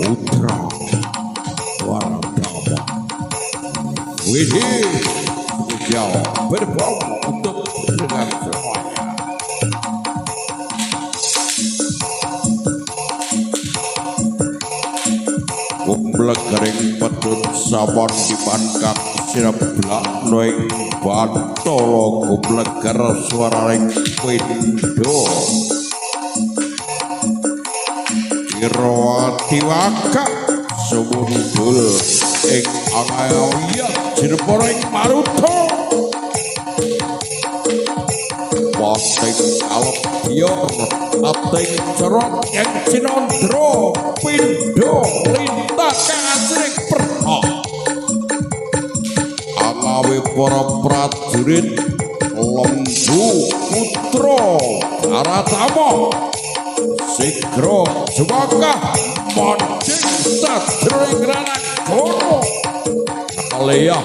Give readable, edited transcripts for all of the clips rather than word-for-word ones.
Putra Baratama Widih spesial perform untuk pendengar semuanya. Kumplek kering pedut sawan dipangkat sirap belak noing bantolo kumplek kera suararing pindo Irawati waka sumundul ing anaya jirporeng maruto Wating alep bior ating cerot yang cinondro pindo lintah kasring perhak alawi para prajurit lembu putra Baratama Sigro Subakah mancing sadring ranak kono Alia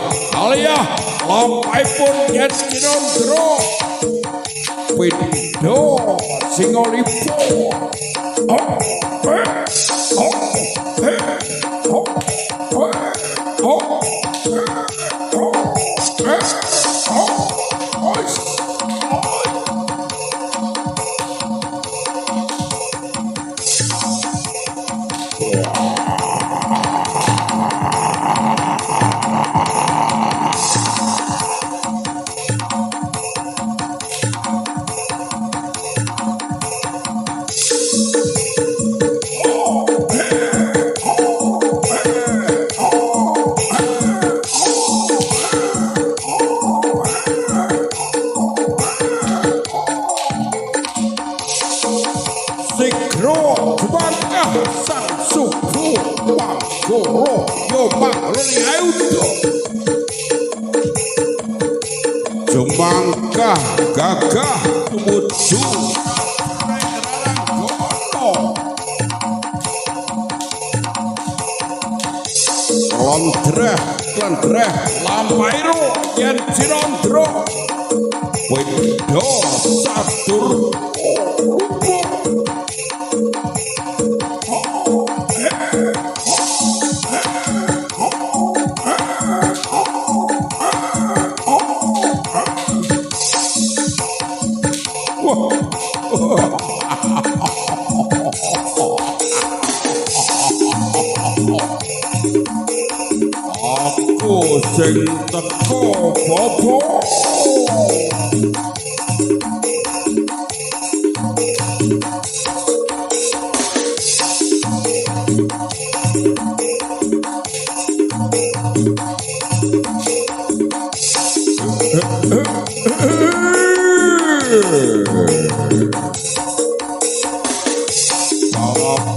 lampaipun yen cinondro pindo singolipo sang suku Panggoro Yopak Roni Ayudo Jumangkah gagah tumuju Londreh Lampairo yen cinondro Windo satur Aku sing teko bobo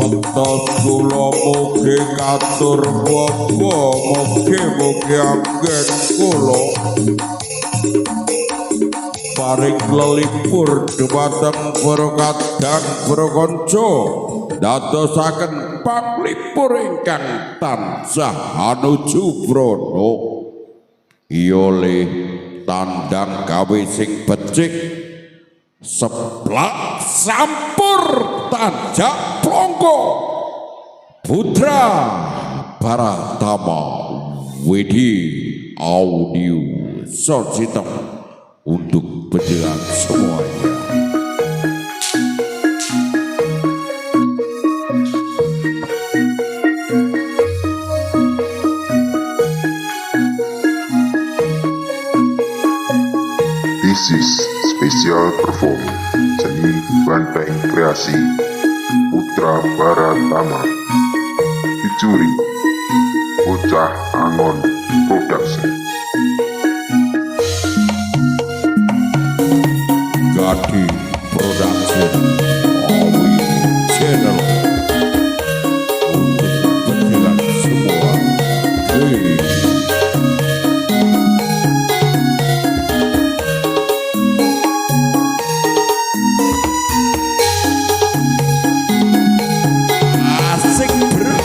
Petos kula mugi katur bapa mugi anggen kula paring lelipur dhumateng para kadang para kanca dadosaken panglipur ingkang tansah anuju brana iya le tandang gawe sing becik seblak sampur tanjak plongko Putra Baratama Widih audio sound system untuk pendengar semuanya. This is special perform seni banteng kreasi Putra Baratama featuring Bocah Angon Production Gadi Production Awi Channel untuk pendengar semua. Asik bro.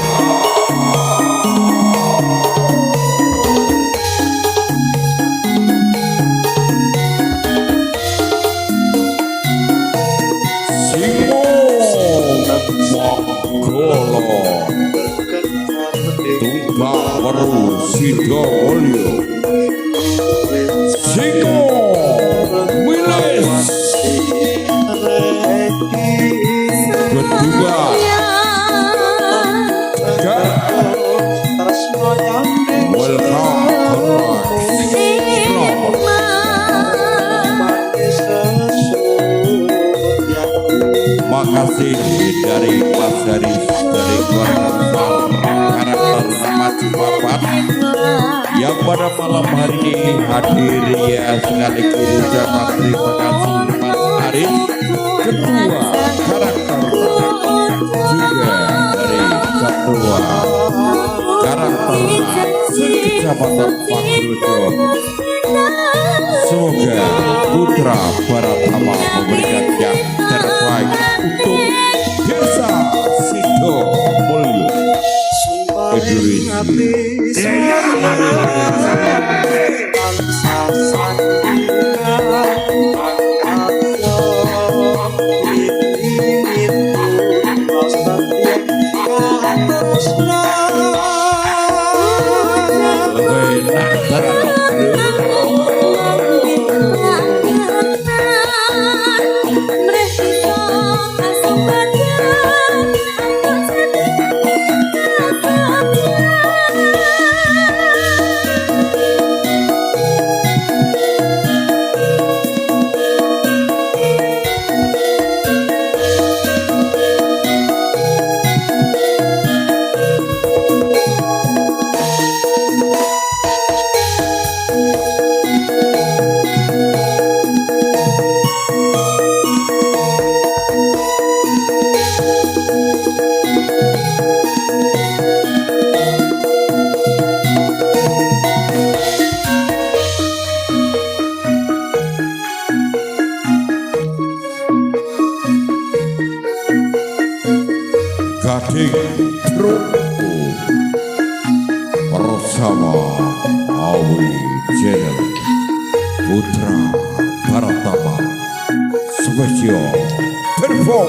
Sidomulyo Siko Wiles kedua welcome makasih dari Mas dari keluarga karakter Ramaji Bapak yang pada malam hari ini hadir ya sekaligus ucapan terima kasih Mas Arif ketua karakter juga dari ketua karakter Kecamatan Pakrujo. Semoga putra Baratama memberikan yang terbaik untuk desa Sidomulyo Indonesia. Gading Trukku bersama Awi Channel Putra Baratama spesial perform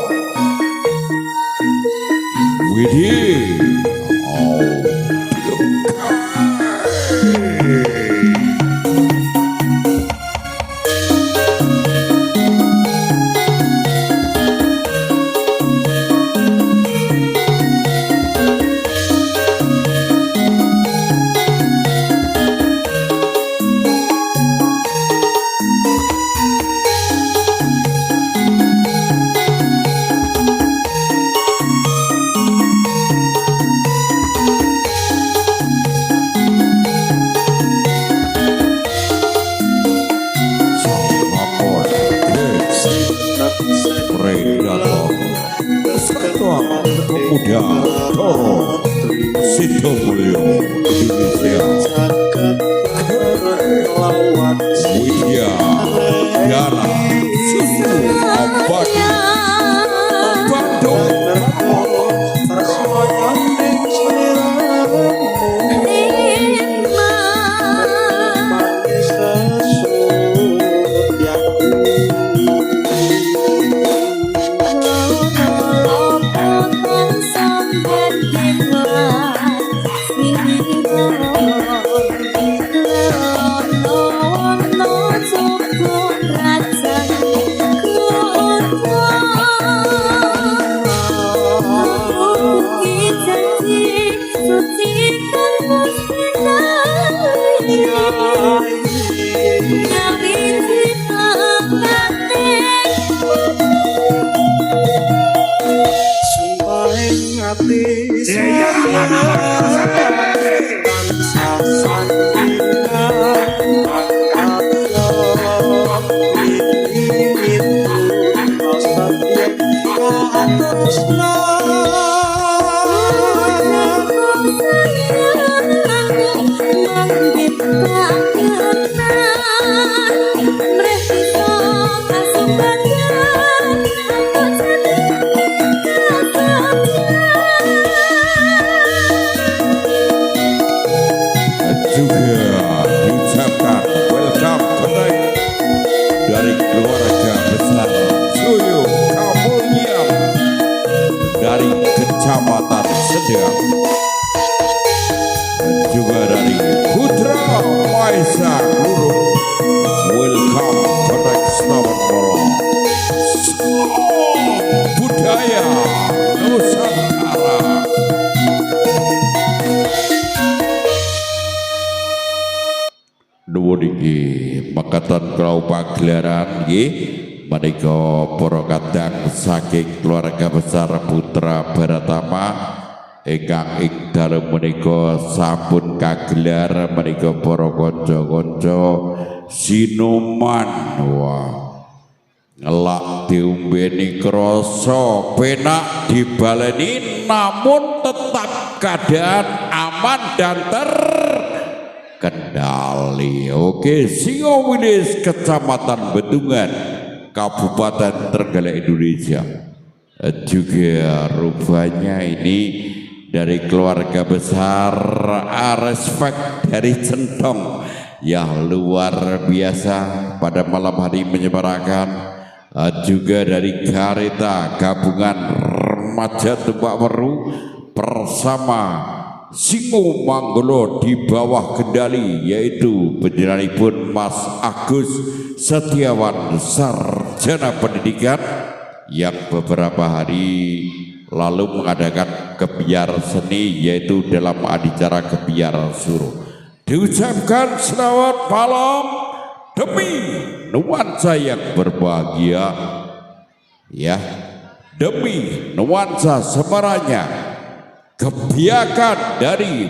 Widih Pemuda Toro Sidomulyo Indonesia Widya Dara Susu Abadi Bandung Kecamatan Sediak dan juga dari budaya Nusantara. Nuwun inggih mekaten kula pagelaran nggih menika para kadang saking keluarga besar Putra Baratama ingkang ing dalem menika sampun kagelar menika para kanca-kanca sinuman. Wah, ngelak diombeni krasa penak dibaleni namun tetap keadaan aman dan terkendali. Oke, Singowilis Kecamatan Bendungan Kabupaten Trenggalek Indonesia. Juga rupanya ini dari keluarga besar Respect dari Centong ya, luar biasa pada malam hari menyemarakan. Juga dari Kareta Gabungan Remaja Tumpak Meru bersama Singo Manggolo di bawah kendali yaitu penjenenganipun Mas Agus Setiawan, sarjana pendidikan yang beberapa hari lalu mengadakan kebiar seni yaitu dalam acara kebiar suruh. Diucapkan selamat malam demi nuansa yang berbahagia ya, demi nuansa semerahnya kebiakan dari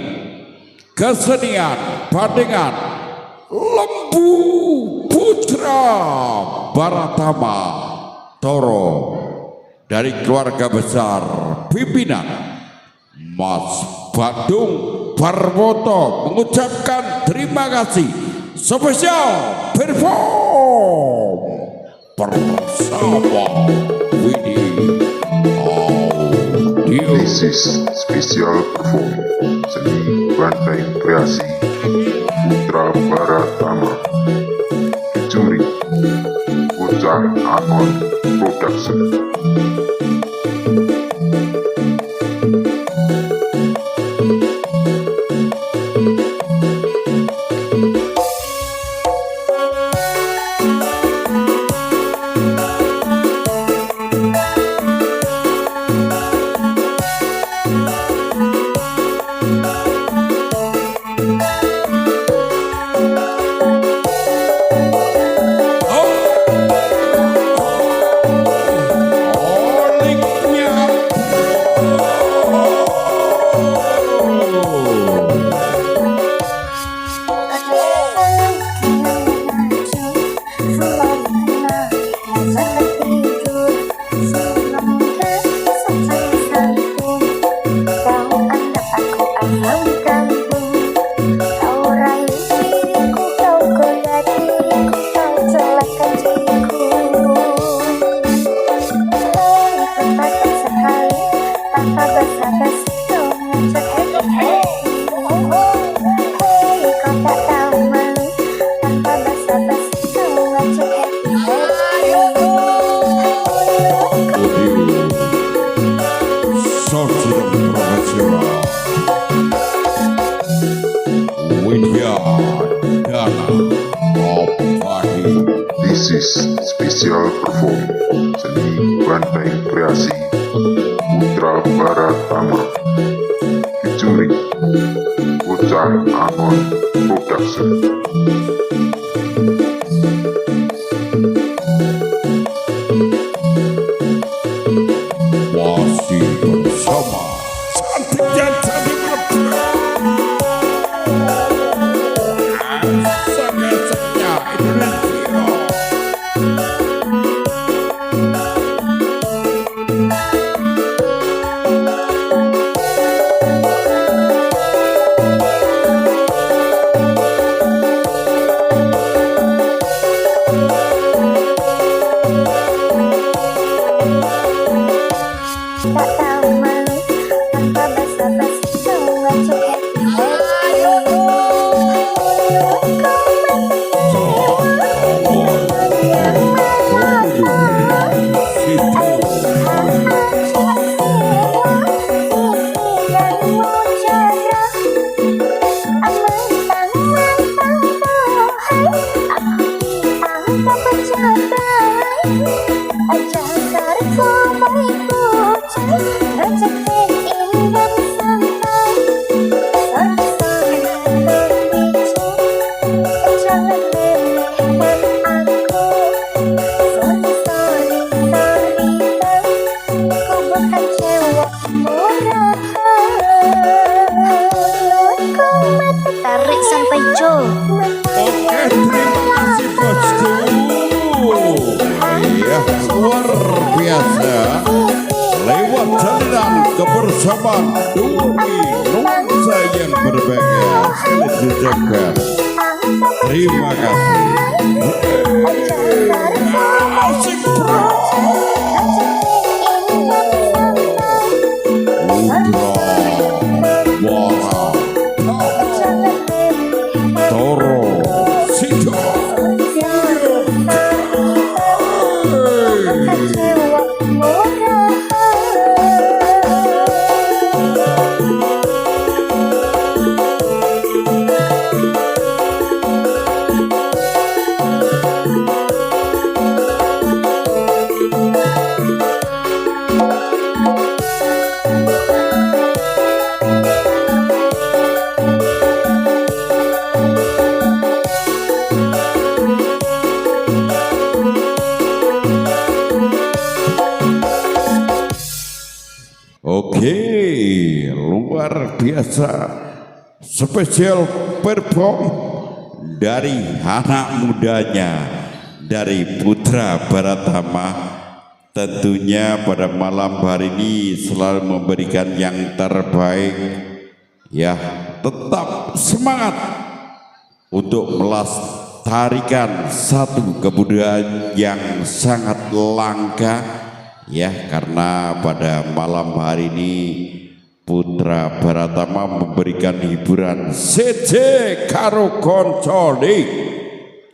kesenian Bandengan Lembu Putra Baratama Toro dari keluarga besar pimpinan Mas Badung Parwoto mengucapkan terima kasih spesial perform bersama Widi Audio. This is special perform seni banteng kreasi Putra Baratama featuring Bocah Angon Production. This is special perform seni banteng kreasi Putra Baratama featuring Bocah Angon Production. Masih bersama cantik dan cantik sangat-sangatnya Indonesia. bersama Dwi nuansa yang berbahagia sekali dijaga. Terima kasih. Asik bro. Toro Sido. Oke, luar biasa spesial perform dari anak mudanya, dari Putra Baratama. Tentunya pada malam hari ini selalu memberikan yang terbaik. Ya, tetap semangat untuk melestarikan satu kebudayaan yang sangat langka. Ya, karena pada malam hari ini Putra Baratama memberikan hiburan seje karo koncone.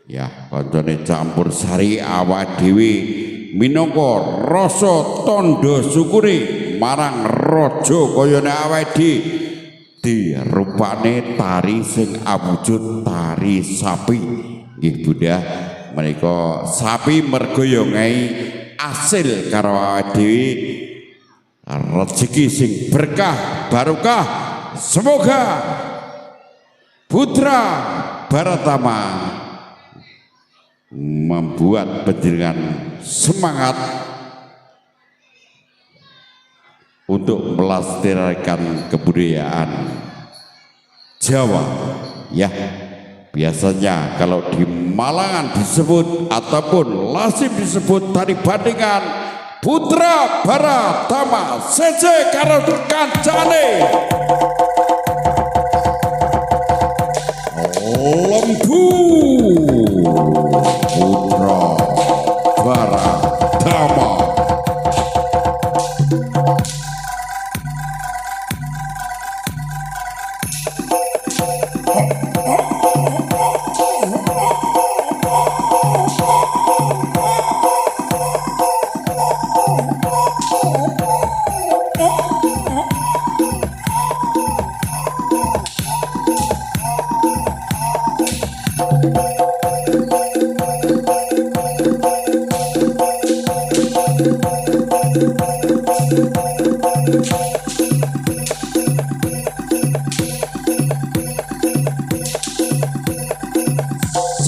Ya, koncone campur sari awak dhewe minangka rasa tandha syukure marang raja kayane awake dhewe. Dirupane tari sing awujud tari sapi. Nggih Bunda, menika sapi mergo ya asil karo awake dhewe, rezeki sing berkah barokah. Semoga Putra Baratama membuat panjenengan semangat untuk melestarikan kebudayaan Jawa. Ya, biasanya kalau di Malangan disebut ataupun lazim disebut tari bandingan Putra Baratama seje karo kancane lembu Putra Baratama.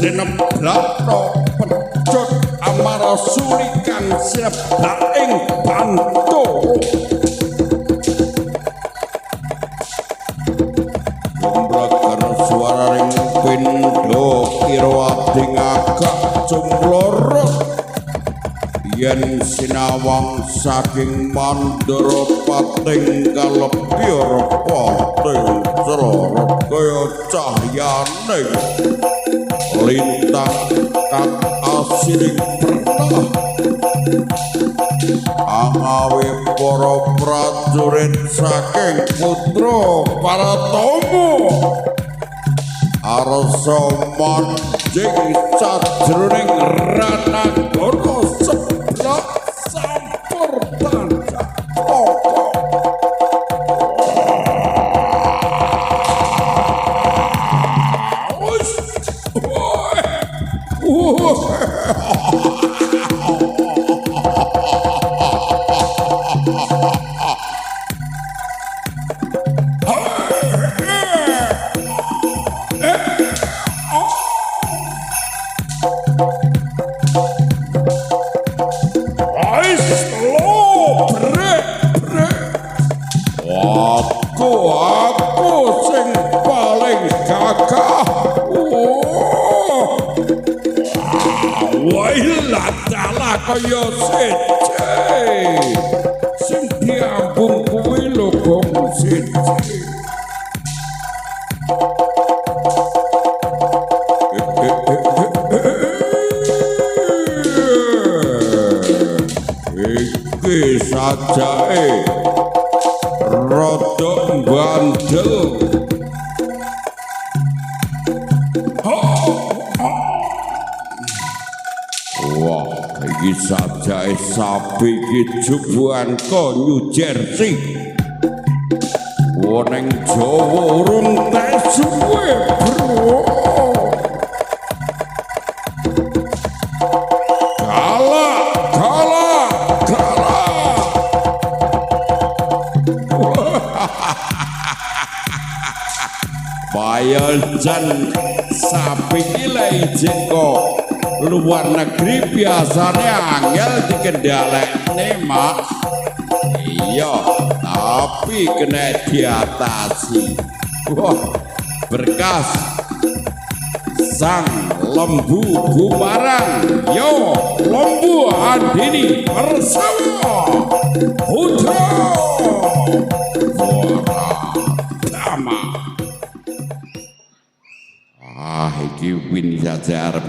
Sinebrakno pedhot amara sulikan sinebrak ing Bantoro. Jumlakan suara ring pindho kira ading agak jumlorot. Yen sinawang saking Mandara pating kalebyara pating cerorot kaya cahyane lintang kang asiling pernah angawe para prajurit saking Putra Baratama arsa manjing sajroning ranagara seblak sampur tancap pokok. Aku sing paling gagah. Wailah dalah kaya sece sing diambung kuwi lho sini. Iki sajake rada bandel. Wah, iki sajake sapi iki jubuan ko New Jersey. Woneng Jawa urung teh suwe, bro. Bayal jan sapi gila izin kok luar negeri biasanya angel dikendalekne mak. Iya, tapi kena diatasi. Wah, berkas sang lembu bumarang. Yo, lembu andini bersama Putra Baratama. Iki win saja.